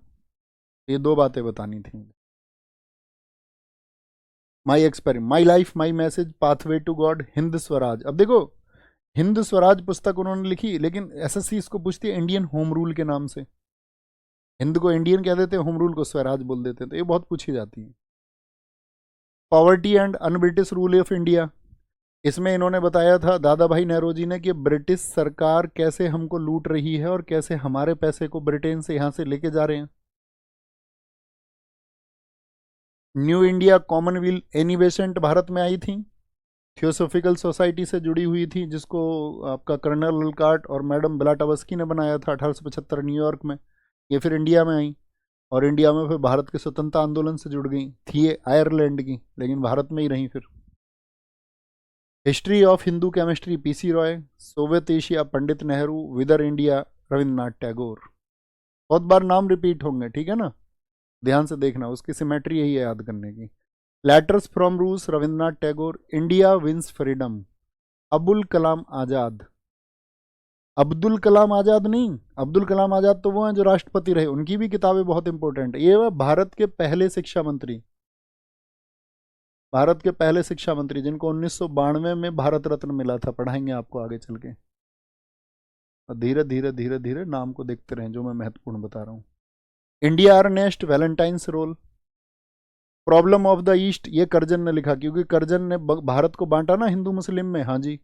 ये दो बातें बतानी थी। My experiment, my life my message, pathway to God, Hind Swaraj. अब देखो, हिंद स्वराज पुस्तक उन्होंने लिखी, लेकिन एसएससी इसको पूछती है इंडियन होम रूल के नाम से। हिंद को इंडियन कह देते हैं, होम रूल को स्वराज बोल देते हैं, तो ये बहुत पूछी जाती है। Poverty and un British rule of India, इसमें इन्होंने बताया था दादा भाई नेहरू जी ने कि ब्रिटिश सरकार कैसे हमको लूट रही है और कैसे हमारे पैसे को ब्रिटेन से यहां से लेके जा रहे हैं। न्यू इंडिया कॉमनवेल्थ एनिबेसेंट भारत में आई थी, थियोसोफिकल सोसाइटी से जुड़ी हुई थी, जिसको आपका कर्नल ललकार्ट और मैडम ब्लाटावस्की ने बनाया था 1875 न्यूयॉर्क में। ये फिर इंडिया में आई, और इंडिया में फिर भारत के स्वतंत्रता आंदोलन से जुड़ गई थी, ये आयरलैंड की, लेकिन भारत में ही रही फिर। History of Hindu chemistry PC Ray, Soviet Asia Pandit Nehru, whither India Rabindranath Tagore. बहुत बार नाम रिपीट होंगे, ठीक है ना, ध्यान से देखना, उसकी सिमेट्री यही है याद करने की। लेटर्स फ्रॉम रूस Rabindranath Tagore, India wins freedom Abul Kalam Azad. Abdul Kalam Azad नहीं, अब्दुल कलाम आजाद तो वो हैं जो राष्ट्रपति रहे, उनकी भी किताबें बहुत इंपॉर्टेंट है। ये वह भारत के पहले शिक्षा मंत्री, भारत के पहले शिक्षा मंत्री जिनको 1992 में भारत रत्न मिला था, पढ़ाएंगे आपको आगे चल के। और धीरे धीरे धीरे धीरे नाम को देखते रहें जो मैं महत्वपूर्ण बता रहा हूँ। India unrest Valentine's Chirol, problem of the east, ये कर्जन ने लिखा, क्योंकि कर्जन ने भारत को बांटा ना हिंदू मुस्लिम में। हाँ जी,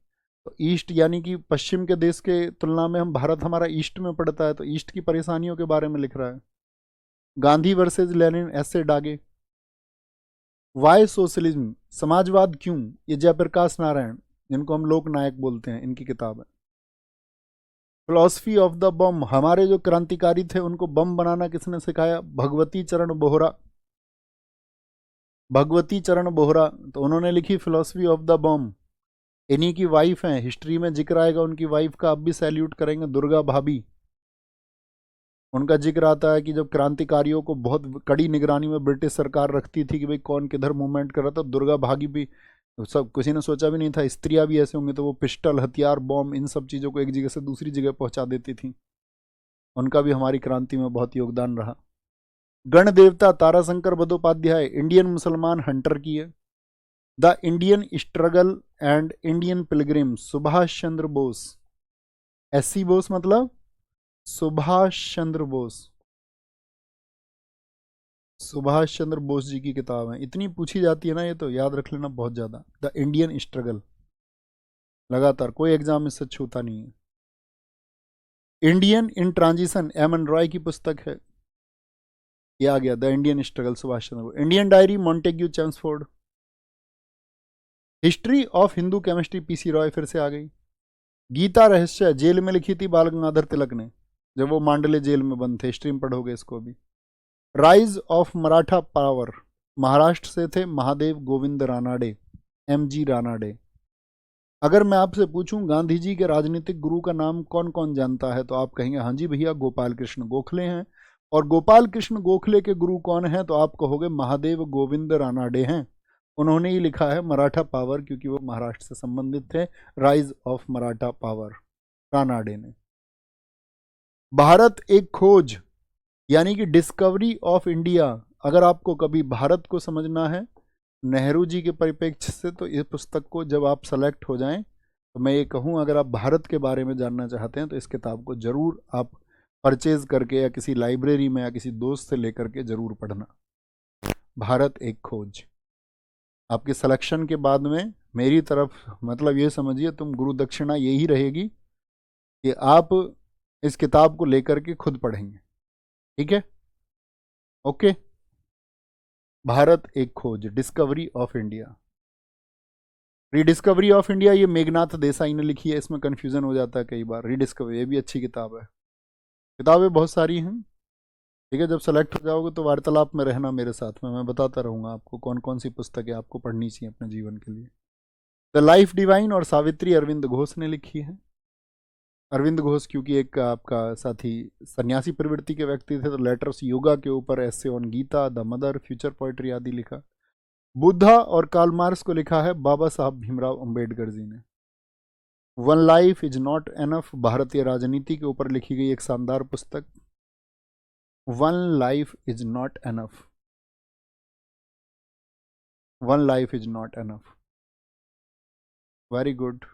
तो ईस्ट यानी कि पश्चिम के देश के तुलना में हम, भारत हमारा ईस्ट में पड़ता है, तो ईस्ट की परेशानियों के बारे में लिख रहा है। गांधी वर्सेज लेनिन ऐसे डागे, वाई सोशलिज्म, समाजवाद क्यों, ये जयप्रकाश नारायण, जिनको हम लोक नायक बोलते हैं, इनकी किताब है। फिलॉसफी ऑफ द बम, हमारे जो क्रांतिकारी थे उनको बम बनाना किसने सिखाया, भगवती चरण बोहरा, भगवती चरण बोहरा, तो उन्होंने लिखी फिलॉसफी ऑफ द बम। इन्हीं की वाइफ हैं, हिस्ट्री में जिक्र आएगा उनकी वाइफ का, अब भी सैल्यूट करेंगे, दुर्गा भाभी। उनका जिक्र आता है कि जब क्रांतिकारियों को बहुत कड़ी निगरानी में ब्रिटिश सरकार रखती थी कि भाई कौन किधर मूवमेंट कर रहा था, दुर्गा भागी भी, सब किसी ने सोचा भी नहीं था स्त्रियां भी ऐसे होंगे, तो वो पिस्टल हथियार बॉम्ब इन सब चीज़ों को एक जगह से दूसरी जगह पहुंचा देती थी। उनका भी हमारी क्रांति में बहुत योगदान रहा। गण देवता ताराशंकर बंदोपाध्याय, इंडियन मुसलमान हंटर की है। The Indian struggle and Indian Pilgrim, Subhash Chandra Bose, SC Bose मतलब सुभाष चंद्र बोस, सुभाष चंद्र बोस जी की किताब है, इतनी पूछी जाती है ना, ये तो याद रख लेना बहुत ज़्यादा। द इंडियन स्ट्रगल, लगातार कोई एग्जाम इससे छूता नहीं है। Indian in transition, M N Roy की पुस्तक है, ये आ गया the Indian struggle Subhash Chandra Bose. Indian diary Montagu Chelmsford. History of Hindu chemistry PC Roy फिर से आ गई। गीता रहस्य जेल में लिखी थी बाल गंगाधर तिलक ने, जब वो मांडले जेल में बंद थे, हिस्ट्री में पढ़ोगे इसको भी। Rise of Maratha power, Maharashtra से थे महादेव गोविंद रानाडे, एम जी रानाडे। अगर मैं आपसे पूछूं गांधी जी के राजनीतिक गुरु का नाम कौन कौन जानता है, तो आप कहेंगे हाँ जी भैया गोपाल कृष्ण गोखले हैं, और गोपाल कृष्ण गोखले के गुरु कौन है, तो आप कहोगे महादेव गोविंद रानाडे हैं। उन्होंने ही लिखा है मराठा पावर, क्योंकि वो महाराष्ट्र से संबंधित थे, rise of Maratha power. Ranade ने। भारत एक खोज यानी कि डिस्कवरी ऑफ इंडिया, अगर आपको कभी भारत को समझना है नेहरू जी के परिप्रेक्ष्य से, तो इस पुस्तक को जब आप सेलेक्ट हो जाएं, तो मैं ये कहूँ अगर आप भारत के बारे में जानना चाहते हैं तो इस किताब को ज़रूर आप परचेज करके या किसी लाइब्रेरी में या किसी दोस्त से लेकर के ज़रूर पढ़ना। भारत एक खोज आपके सिलेक्शन के बाद में मेरी तरफ, मतलब ये समझिए तुम गुरु दक्षिणा यही रहेगी कि आप इस किताब को लेकर के खुद पढ़ेंगे। ठीक है, ओके। भारत एक खोज, discovery of India. Rediscovery of India ये मेघनाथ देसाई ने लिखी है, इसमें कंफ्यूजन हो जाता है कई बार। रीडिस्कवरी ये भी अच्छी किताब है, किताबें बहुत सारी हैं। ठीक है, जब सेलेक्ट हो जाओगे तो वार्तालाप में रहना मेरे साथ में, मैं बताता रहूँगा आपको कौन कौन सी पुस्तकें आपको पढ़नी चाहिए अपने जीवन के लिए। द लाइफ डिवाइन और सावित्री अरविंद घोष ने लिखी है। अरविंद घोष क्योंकि एक आपका साथी सन्यासी प्रवृत्ति के व्यक्ति थे, तो लेटर्स योगा के ऊपर, essays on Gita, the mother, future poetry आदि लिखा। बुद्धा और कार्ल मार्क्स को लिखा है बाबा साहब भीमराव अंबेडकर जी ने। One life is not enough, भारतीय राजनीति के ऊपर लिखी गई एक शानदार पुस्तक। One life is not enough, one life is not enough. Very good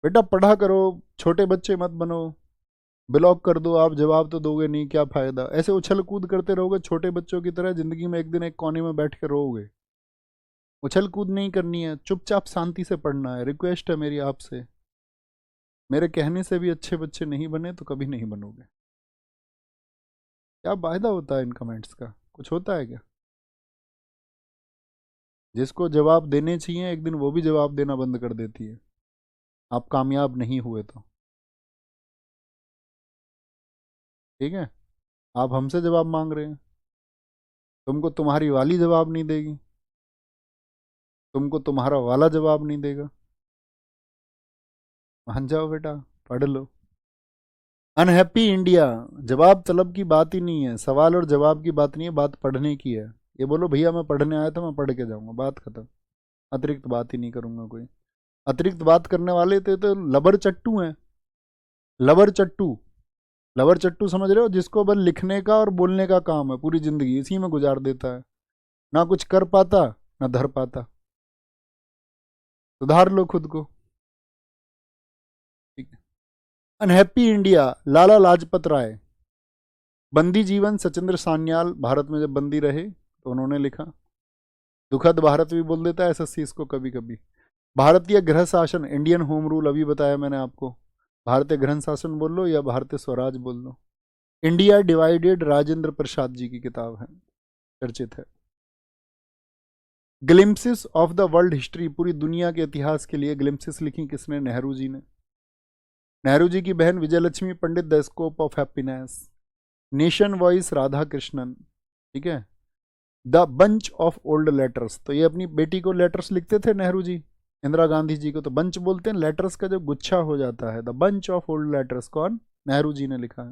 बेटा, पढ़ा करो, छोटे बच्चे मत बनो। ब्लॉक कर दो आप, जवाब तो दोगे नहीं, क्या फायदा। ऐसे उछल कूद करते रहोगे छोटे बच्चों की तरह, जिंदगी में एक दिन एक कोने में बैठ के रोओगे। उछल कूद नहीं करनी है, चुपचाप शांति से पढ़ना है। रिक्वेस्ट है मेरी आपसे, मेरे कहने से भी अच्छे बच्चे नहीं बने तो कभी नहीं बनोगे। क्या फायदा होता है इन कमेंट्स का, कुछ होता है क्या? जिसको जवाब देने चाहिए एक दिन वो भी जवाब देना बंद कर देती है, आप कामयाब नहीं हुए तो। ठीक है, आप हमसे जवाब मांग रहे हैं, तुमको तुम्हारी वाली जवाब नहीं देगी, तुमको तुम्हारा वाला जवाब नहीं देगा। मान जाओ बेटा, पढ़ लो। अनहैप्पी इंडिया, जवाब तलब की बात ही नहीं है, सवाल और जवाब की बात नहीं है, बात पढ़ने की है। ये बोलो भैया मैं पढ़ने आया था, मैं पढ़ के जाऊंगा, बात खत्म। अतिरिक्त बात ही नहीं करूंगा कोई। अतिरिक्त बात करने वाले थे तो लबर चट्टू हैं, लबर चट्टू। लबर चट्टू समझ रहे हो, जिसको बस लिखने का और बोलने का काम है, पूरी जिंदगी इसी में गुजार देता है, ना कुछ कर पाता ना धर पाता। सुधार लो खुद को। ठीक है। Unhappy India, Lala Lajpat Rai. बंदी जीवन, सचिंद्र सान्याल भारत में जब बंदी रहे तो उन्होंने लिखा। दुखद भारत भी बोल देता है एसएससी इसको कभी कभी। भारतीय गृह शासन, इंडियन होम रूल, अभी बताया मैंने आपको। भारतीय गृह शासन बोल लो या भारतीय स्वराज बोल लो। इंडिया डिवाइडेड, राजेंद्र प्रसाद जी की किताब है, चर्चित है। Glimpses of the world history, पूरी दुनिया के इतिहास के लिए ग्लिम्पसेस लिखी किसने? नेहरू जी ने। नेहरू जी की बहन Vijayalakshmi Pandit, the scope of happiness. Nation voice, Radha Krishnan. ठीक है। The bunch of old letters, तो ये अपनी बेटी को लेटर्स लिखते थे नेहरू जी। इंदिरा गांधी जी को तो बंच बोलते हैं, लेटर्स का जो गुच्छा हो जाता है। The bunch of old letters कौन? नेहरू जी ने लिखा है।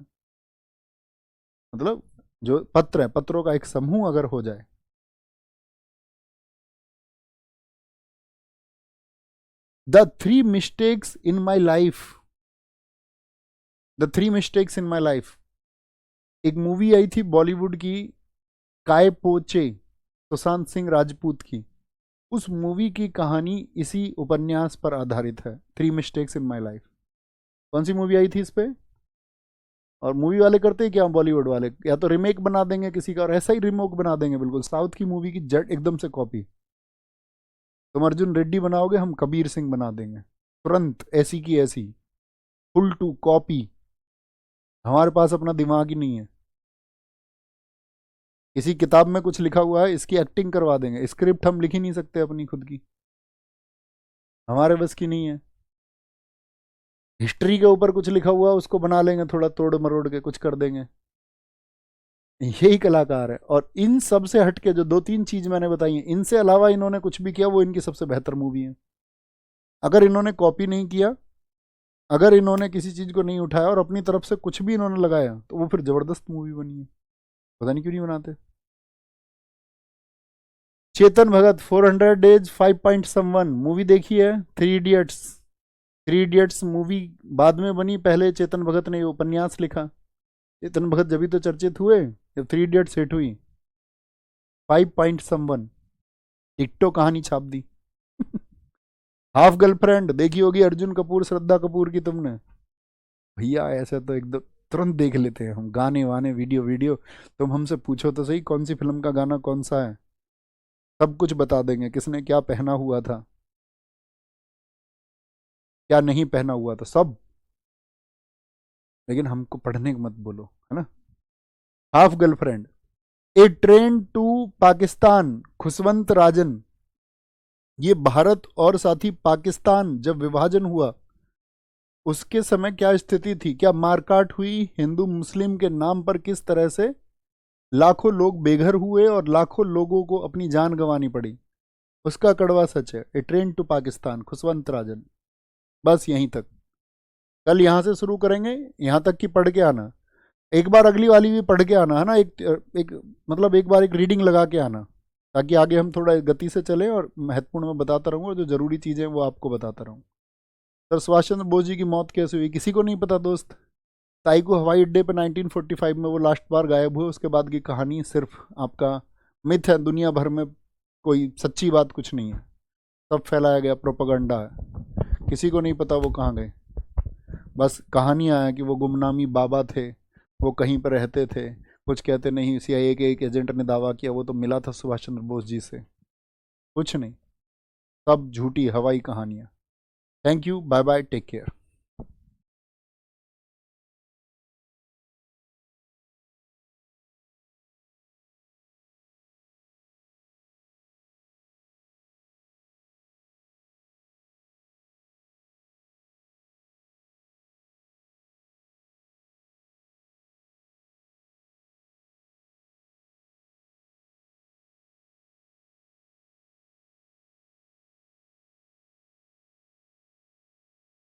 मतलब जो पत्र है, पत्रों का एक समूह अगर हो जाए। The three mistakes in my life, the three mistakes in my life, एक मूवी आई थी बॉलीवुड की, काय पोचे, सुशांत सिंह राजपूत की। उस मूवी की कहानी इसी उपन्यास पर आधारित है, three mistakes in my life. कौन सी मूवी आई थी इस पे? और मूवी वाले करते हैं क्या, बॉलीवुड वाले या तो रिमेक बना देंगे किसी का, और ऐसा ही रिमेक बना देंगे बिल्कुल साउथ की मूवी की जट एकदम से कॉपी। तुम अर्जुन रेड्डी बनाओगे, हम कबीर सिंह बना देंगे तुरंत, ऐसी की ऐसी, फुल टू कॉपी। हमारे पास अपना दिमाग ही नहीं है। किसी किताब में कुछ लिखा हुआ है, इसकी एक्टिंग करवा देंगे, स्क्रिप्ट हम लिख ही नहीं सकते अपनी खुद की, हमारे बस की नहीं है। हिस्ट्री के ऊपर कुछ लिखा हुआ है, उसको बना लेंगे, थोड़ा तोड़ मरोड़ के कुछ कर देंगे। यही कलाकार है। और इन सब से हटके जो दो तीन चीज मैंने बताई हैं, इनसे अलावा इन्होंने कुछ भी किया, वो इनकी सबसे बेहतर मूवी है। अगर इन्होंने कॉपी नहीं किया, अगर इन्होंने किसी चीज को नहीं उठाया और अपनी तरफ से कुछ भी इन्होंने लगाया, तो वो फिर जबरदस्त मूवी बनी है। पता नहीं क्यों नहीं बनाते। Chetan Bhagat, 400 days 5 point someone, movie देखी है? 3 इडियट्स। थ्री इडियट्स मूवी बाद में बनी, पहले चेतन भगत ने ये उपन्यास लिखा। चेतन भगत जब भी तो चर्चित हुए जब थ्री इडियट्स हिट हुई। 5.1 टिकटो कहानी छाप दी। हाफ गर्लफ्रेंड देखी होगी अर्जुन कपूर श्रद्धा कपूर की तुमने। भैया ऐसे तो एकदम तुरंत देख लेते हैं हम, गाने वाने वीडियो वीडियो। तुम हमसे पूछो तो सही कौन सी फिल्म का गाना कौन सा है, सब कुछ बता देंगे, किसने क्या पहना हुआ था, क्या नहीं पहना हुआ था, सब। लेकिन हमको पढ़ने को मत बोलो, है ना। Half girlfriend, a train to Pakistan, Khushwant Rajan. ये भारत और साथ ही पाकिस्तान जब विभाजन हुआ उसके समय क्या स्थिति थी, क्या मारकाट हुई हिंदू मुस्लिम के नाम पर, किस तरह से लाखों लोग बेघर हुए और लाखों लोगों को अपनी जान गंवानी पड़ी, उसका कड़वा सच है। ए ट्रेन टू पाकिस्तान, खुशवंत राजन। बस यहीं तक, कल यहां से शुरू करेंगे, यहां तक की पढ़ के आना। एक बार अगली वाली भी पढ़ के आना, है ना। एक मतलब एक बार एक रीडिंग लगा के आना, ताकि आगे हम थोड़ा गति से चलें और महत्वपूर्ण मैं बताता रहूँगा, जो जरूरी चीज़ें हैं वो आपको बताता रहूँ। सर सुभाष चंद्र बोस जी की मौत कैसे हुई, किसी को नहीं पता दोस्त। ताई को हवाई अड्डे पर 1945 में वो लास्ट बार गायब हुए, उसके बाद की कहानी सिर्फ आपका मिथ है। दुनिया भर में कोई सच्ची बात कुछ नहीं है, सब फैलाया गया प्रोपेगेंडा है। किसी को नहीं पता वो कहाँ गए, बस कहानियाँ हैं कि वो गुमनामी बाबा थे, वो कहीं पर रहते थे। कुछ कहते नहीं सीआईए के एक एजेंट ने दावा किया वो तो मिला था सुभाष चंद्र बोस जी से, कुछ नहीं, सब झूठी हवाई कहानियाँ। Thank you, bye bye, take care.